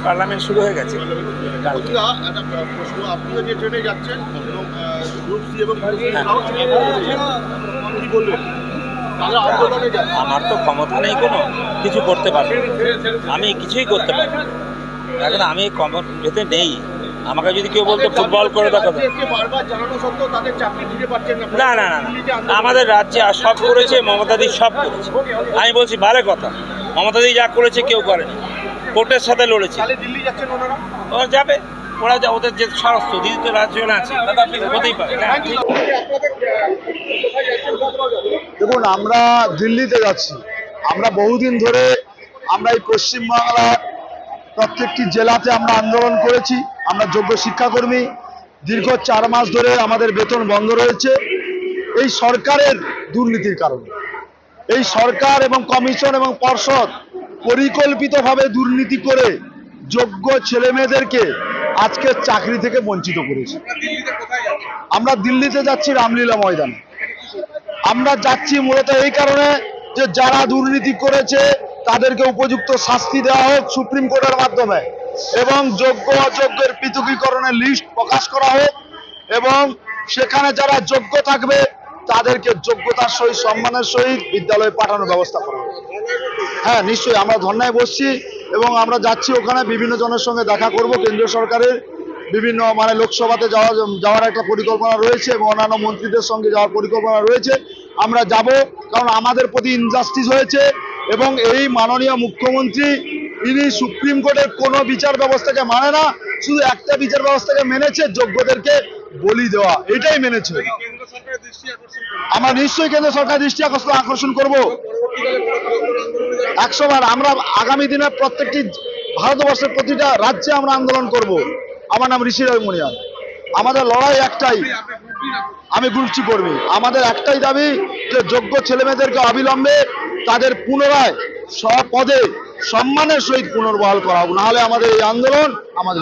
Parliament শুরু হয়ে গেছে কালকে। আপনিও যে ট্রেনে যাচ্ছেন গ্রুপ সি এবং কি বলবেন? আমার তো ক্ষমতা নেই, কোনো কিছু করতে পারবো, আমি কিছুই করতে পারবো না। এখন আমি ক্ষমতাতে নেই। আমাকে যদি কেউ বলতো ফুটবল করে দেখাতো, না না না না, আমাদের রাজ্যে সব করেছে মমতাদি, সব করেছে। আমি বলছি ভালো কথা, মমতাদি যা করেছে কেউ করেনি, কোর্টের সাথে লড়েছে। ওরা যাবে, ওরা ওদের যে সমস্ত দিদি তো রাজ্য আছে হতেই পারে। দেখুন, আমরা দিল্লিতে যাচ্ছি। আমরা বহুদিন ধরে আমরা এই পশ্চিমবাংলার প্রত্যেকটি জেলাতে আমরা আন্দোলন করেছি। আমরা যোগ্য শিক্ষাকর্মী, দীর্ঘ 4 মাস ধরে আমাদের বেতন বন্ধ রয়েছে এই সরকারের দুর্নীতির কারণে। এই সরকার এবং কমিশন এবং পর্ষদ পরিকল্পিতভাবে দুর্নীতি করে যোগ্য ছেলেমেয়েদেরকে আজকে চাকরি থেকে বঞ্চিত করেছে। আমরা দিল্লিতে যাচ্ছি রামলীলা ময়দানে। আমরা যাচ্ছি মূলত এই কারণে যে যারা দুর্নীতি করেছে তাদেরকে উপযুক্ত শাস্তি দেওয়া হোক সুপ্রিম কোর্টের মাধ্যমে, এবং যোগ্য অযোগ্যের পৃথকীকরণের লিস্ট প্রকাশ করা হোক, এবং সেখানে যারা যোগ্য থাকবে তাদেরকে যোগ্যতার সহিত সম্মানের সহিত বিদ্যালয়ে পাঠানোর ব্যবস্থা করা হোক। হ্যাঁ, নিশ্চয়ই আমরা ধর্নায় বসছি এবং আমরা যাচ্ছি ওখানে বিভিন্ন জনের সঙ্গে দেখা করব। কেন্দ্রীয় সরকারের বিভিন্ন লোকসভাতে যাওয়ার একটা পরিকল্পনা রয়েছে এবং অন্যান্য মন্ত্রীদের সঙ্গে যাওয়ার পরিকল্পনা রয়েছে। আমরা যাব, কারণ আমাদের প্রতি ইনজাস্টিস হয়েছে এবং এই মাননীয় মুখ্যমন্ত্রী ইনি সুপ্রিম কোর্টের কোনো বিচার ব্যবস্থাকে মানে না, শুধু একটা বিচার ব্যবস্থাকে মেনেছে, যোগ্যদেরকে বলি দেওয়া, এটাই মেনেছে। আমরা নিশ্চয়ই কেন্দ্র সরকার দৃষ্টি আকর্ষণ করব 100 বার। আমরা আগামী দিনে প্রত্যেকটি ভারতবর্ষের প্রতিটা রাজ্যে আমরা আন্দোলন করব। আমার নাম ঋষি রবিমনিয়ান। আমাদের লড়াই একটাই, আমি গ্রুপ সি কর্মী। আমাদের একটাই দাবি যে যোগ্য ছেলেমেয়েদেরকে অবিলম্বে তাদের পুনরায় স্বপদে সম্মানের সহিত পুনর্বহাল করা হোক, নাহলে আমাদের এই আন্দোলন আমাদের